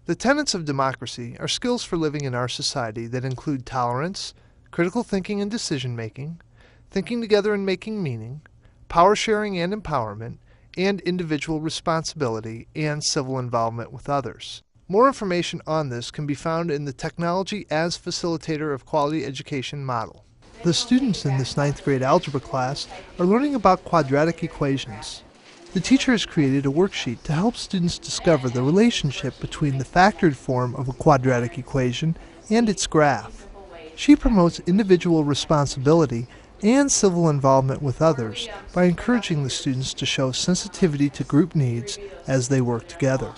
The tenets of democracy are skills for living in our society that include tolerance, critical thinking and decision-making, thinking together and making meaning, power sharing and empowerment, and individual responsibility and civil involvement with others. More information on this can be found in the Technology as Facilitator of Quality Education model. The students in this 9th grade algebra class are learning about quadratic equations. The teacher has created a worksheet to help students discover the relationship between the factored form of a quadratic equation and its graph. She promotes individual responsibility and civil involvement with others by encouraging the students to show sensitivity to group needs as they work together.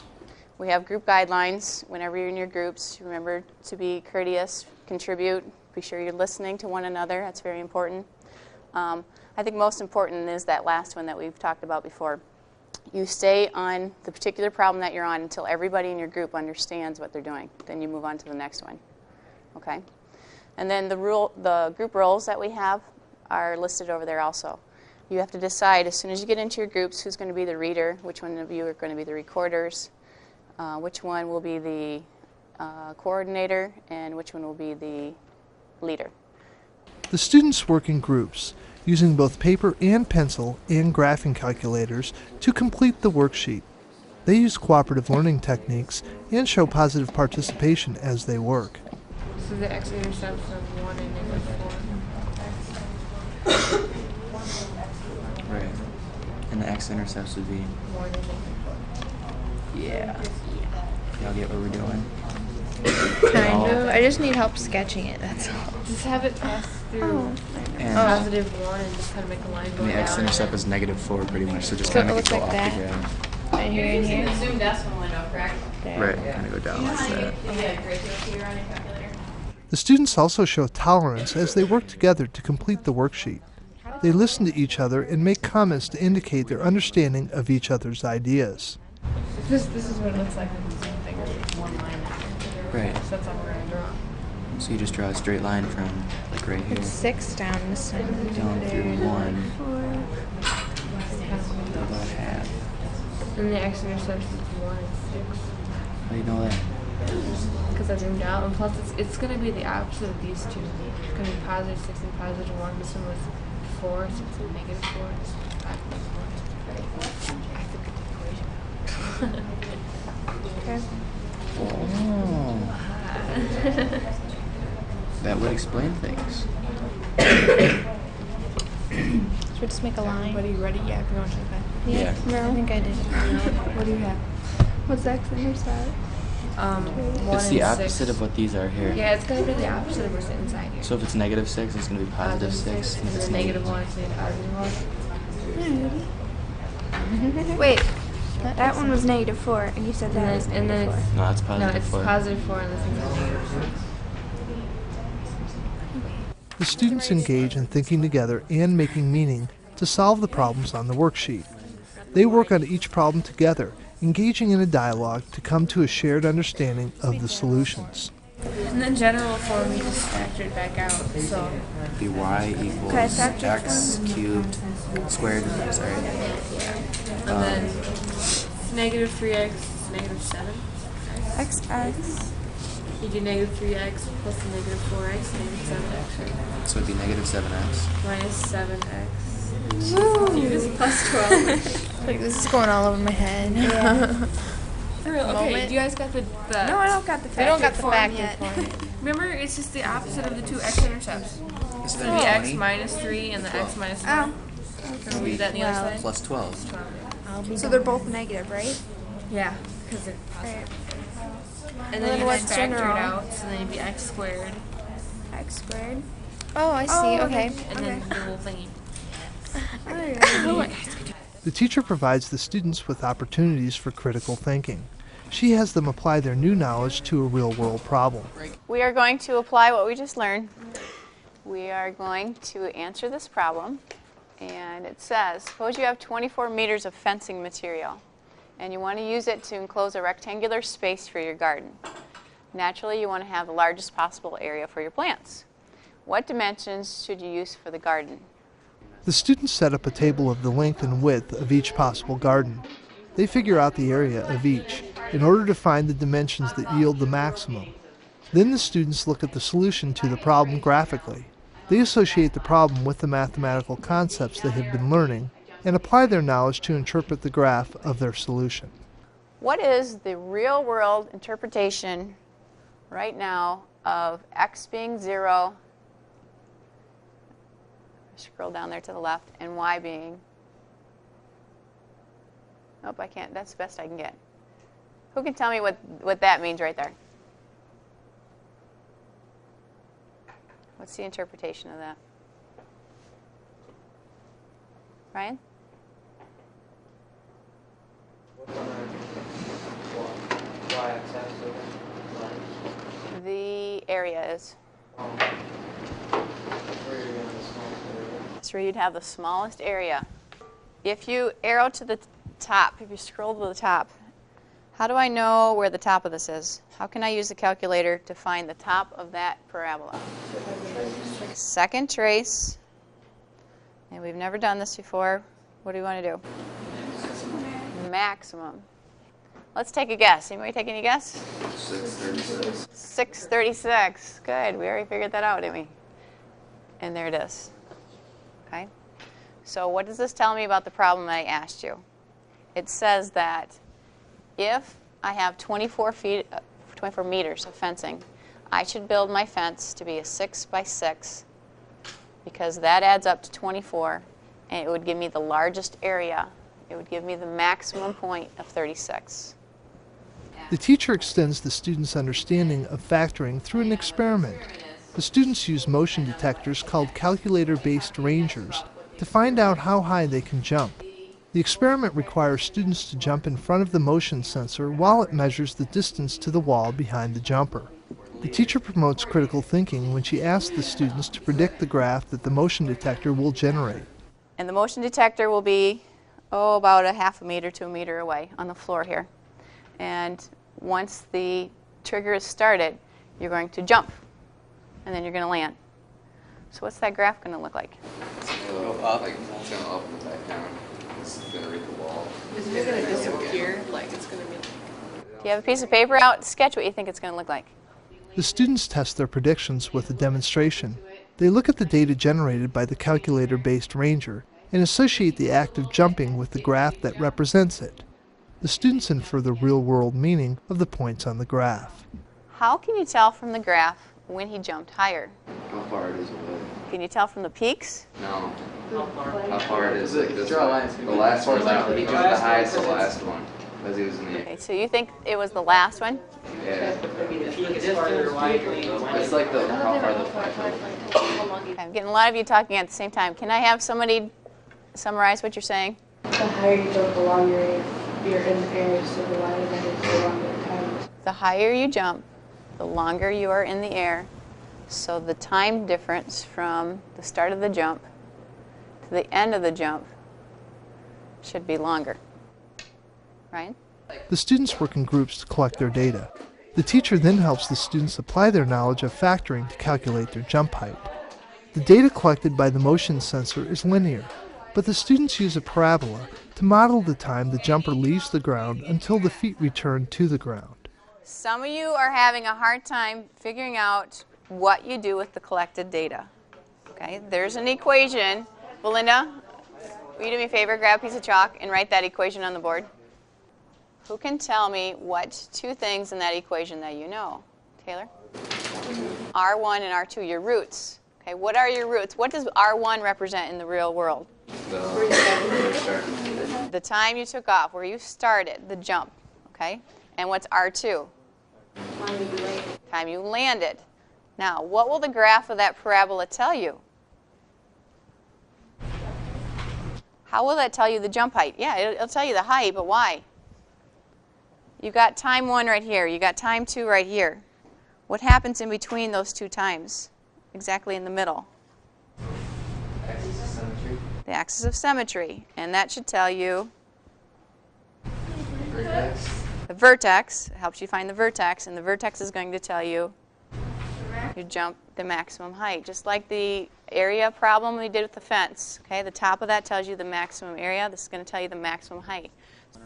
We have group guidelines. Whenever you're in your groups, remember to be courteous, contribute, be sure you're listening to one another. That's very important. I think most important is that last one that we've talked about before. You stay on the particular problem that you're on until everybody in your group understands what they're doing. Then you move on to the next one. Okay? And then the group roles that we have are listed over there also. You have to decide as soon as you get into your groups who's going to be the reader, which one of you are going to be the recorders, which one will be the coordinator, and which one will be the leader. The students work in groups, using both paper and pencil and graphing calculators to complete the worksheet. They use cooperative learning techniques and show positive participation as they work. So the x-intercepts of 1 and -4. Right. And the x-intercepts would be? 1 and Yeah. Y'all get what we're doing? Kind of. I just need help sketching it, that's all. just have it pass through And positive 1 and just kind of make a line go the down. x-intercept is -4 pretty much, so just So kind of it make it go looks off like the that? graph. Right here and here. Zoom decimal window, correct? Right, kind of go down like that. The students also show tolerance as they work together to complete the worksheet. They listen to each other and make comments to indicate their understanding of each other's ideas. This is what it looks like with the Zoom thing. There's one line there. Right. So that's all we're going to draw. So you just draw a straight line from, like, right here, It's 6 down this time. down through 1, about half. And the x-intercepts is 1 and 6. How do you know that? Because I zoomed out, and plus it's going to be the opposite of these two. It's going to be positive 6 and positive 1. This one was 4, so it's a -4. This one's 5 plus 1. I have to get the equation out. Oh. That would explain things. Should we just make a line? Are you ready? Yeah, if you want to try that. Yeah. No. I think I did. What do you have? What's the x-intercept? 1 It's the and opposite 6. of what these are here. Yeah, it's going to be the opposite of what's inside here. So if it's -6, it's going to be +6. And If it's then -1, it's going to be +1. Wait, that one was -4, and you said that was And then -4. it's, No, it's no, it's +4. +4 and this is -6. The students engage in thinking together and making meaning to solve the problems on the worksheet. They work on each problem together, engaging in a dialogue to come to a shared understanding of the solutions. And then general form, you just factor it back out. So Be y equals Okay, factor x cubed squared. Sorry. and then -3x is -7. XX. You do -3x plus the -4x, -7x, right? So it'd be -7x. Minus 7x. You just plus 12. Like, this is going all over my head. Okay, Moment. you guys got the No, I don't got the We don't got the form factor yet. form. Remember, it's just the opposite of the two x-intercepts. Is So there the x 20 -3 and the x -1. Oh, Can we do that on the other side? plus 12? I'll be so they're both negative, right? Yeah, because they're Right. And then then you what's just factor it general? out, so then it'd be x squared, X squared. Oh, I see. Oh, okay. and then the little thingy. The teacher provides the students with opportunities for critical thinking. She has them apply their new knowledge to a real-world problem. We are going to apply what we just learned. We are going to answer this problem. And it says, suppose you have 24 meters of fencing material, and you want to use it to enclose a rectangular space for your garden. Naturally, you want to have the largest possible area for your plants. What dimensions should you use for the garden? The students set up a table of the length and width of each possible garden. They figure out the area of each, in order to find the dimensions that yield the maximum. Then the students look at the solution to the problem graphically. They associate the problem with the mathematical concepts they have been learning and apply their knowledge to interpret the graph of their solution. What is the real-world interpretation right now of x being 0, scroll down there to the left, and y being, nope, I can't, that's the best I can get. Who can tell me what that means right there? What's the interpretation of that? Ryan? The area is. That's where you'd have the smallest area. If you arrow to the top, if you scroll to the top, how do I know where the top of this is? How can I use the calculator to find the top of that parabola? Second trace. And we've never done this before. What do we want to do? Maximum. Let's take a guess. Anybody take any guess? 636. 636. Good. We already figured that out, didn't we? And there it is. Okay. So what does this tell me about the problem I asked you? It says that if I have 24 meters of fencing, I should build my fence to be a 6 by 6 because that adds up to 24, and it would give me the largest area. It would give me the maximum point of 36. The teacher extends the students' understanding of factoring through an experiment. The students use motion detectors called calculator-based rangers to find out how high they can jump. The experiment requires students to jump in front of the motion sensor while it measures the distance to the wall behind the jumper. The teacher promotes critical thinking when she asks the students to predict the graph that the motion detector will generate. And the motion detector will be, about a half a meter to a meter away on the floor here. And once the trigger is started, you're going to jump, and then you're going to land. So what's that graph going to look like? Go up. Like, it's going to up and back down. It's going to read the wall. Is it going to disappear? Like it's going to be. Do you have a piece of paper out? Sketch what you think it's going to look like. The students test their predictions with a demonstration. They look at the data generated by the calculator-based ranger and associate the act of jumping with the graph that represents it. The students infer the real-world meaning of the points on the graph. How can you tell from the graph when he jumped higher? How far it is away? Can you tell from the peaks? No. How far it is like this one. The last one, like, he jumped the highest, the last one. Because he was in the Okay, so you think it was the last one? yeah. It's like the how far the flash is. Okay, I'm getting a lot of you talking at the same time. Can I have somebody summarize what you're saying? The higher you jump, the longer you're in the air, so the wider that is, the longer the time is. The higher you jump, the longer you are in the air. So the time difference from the start of the jump to the end of the jump should be longer. Right? The students work in groups to collect their data. The teacher then helps the students apply their knowledge of factoring to calculate their jump height. The data collected by the motion sensor is linear, but the students use a parabola to model the time the jumper leaves the ground until the feet return to the ground. Some of you are having a hard time figuring out what you do with the collected data. Okay, there's an equation. Belinda, will you do me a favor, grab a piece of chalk and write that equation on the board? Who can tell me what two things in that equation that you know? Taylor? R1 and R2, your roots. Okay, what are your roots? What does R1 represent in the real world? The time you took off, where you started, the jump. Okay, and what's R2? Time you landed. Now, what will the graph of that parabola tell you? How will that tell you the jump height? Yeah, it'll tell you the height, but why? You got time 1 right here. You got time 2 right here. What happens in between those two times? Exactly in the middle. Axis of symmetry. The axis of symmetry. And that should tell you Vertex. the vertex. It helps you find the vertex. And the vertex is going to tell you you jump the maximum height. Just like the area problem we did with the fence. Okay, the top of that tells you the maximum area. This is going to tell you the maximum height.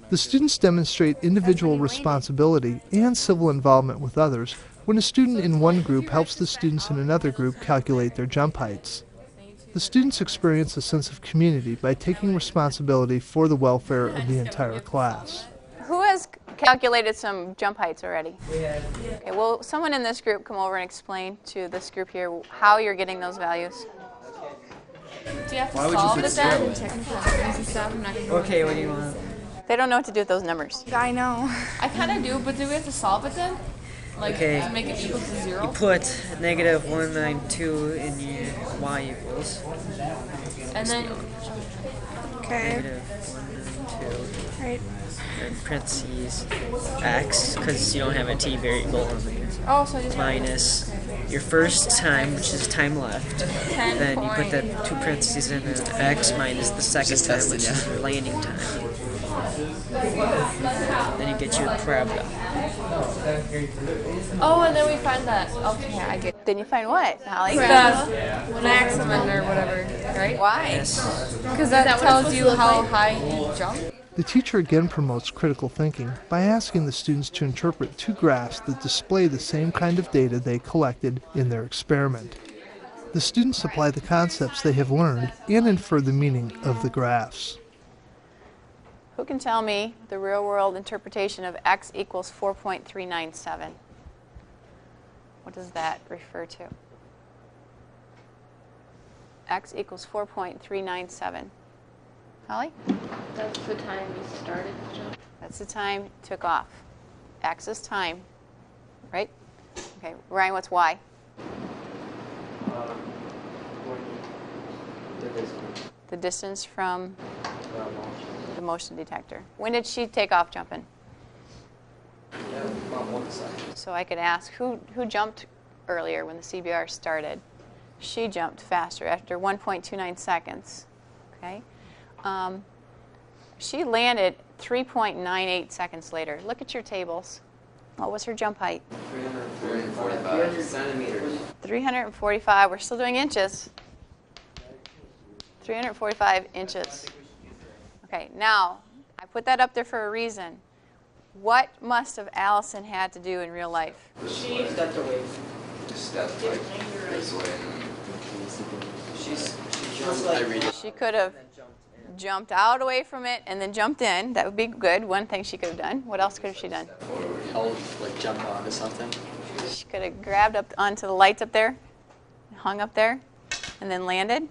The students demonstrate individual responsibility and civil involvement with others when a student in one group helps the students in another group calculate their jump heights. The students experience a sense of community by taking responsibility for the welfare of the entire class. Who has calculated some jump heights already? Okay, will someone in this group come over and explain to this group here how you're getting those values? Do you have to solve it then? Stuff. I'm not gonna Okay, what do you want? They don't know what to do with those numbers. I know. I kind of do, but do we have to solve it then? Like, Okay. to make it equal to 0? You put -192 in your y equals. And then, Okay. -192. Right. In parentheses x, because you don't have a t variable in there. oh, so I just Minus your first time, which is time left. 10 Then you put the two parentheses in, and x minus the second time, which is your landing time. Then you get your parabola. Oh, and then we find that. Okay, I get Then you find what, Holly? the maximum or whatever, right? Why? Yes. Because that tells you how high you jump. The teacher again promotes critical thinking by asking the students to interpret two graphs that display the same kind of data they collected in their experiment. The students apply the concepts they have learned and infer the meaning of the graphs. Who can tell me the real-world interpretation of x equals 4.397? What does that refer to? X equals 4.397. Holly? That's the time you started the jump. That's the time it took off. X is time, right? Okay, Ryan, what's y? The distance from the motion detector. When did she take off jumping? So I could ask, who jumped earlier when the CBR started? She jumped faster after 1.29 seconds. Okay. She landed 3.98 seconds later. Look at your tables. What was her jump height? 345 centimeters. 345. We're still doing inches. 345 inches. Okay, now, I put that up there for a reason. What must have Allison had to do in real life? She stepped away. Just step like this way. She jumped. She could have jumped out away from it and then jumped in. That would be good. One thing she could have done. What else could have she done? Held, like jump onto something. She could have grabbed up onto the lights up there, hung up there, and then landed.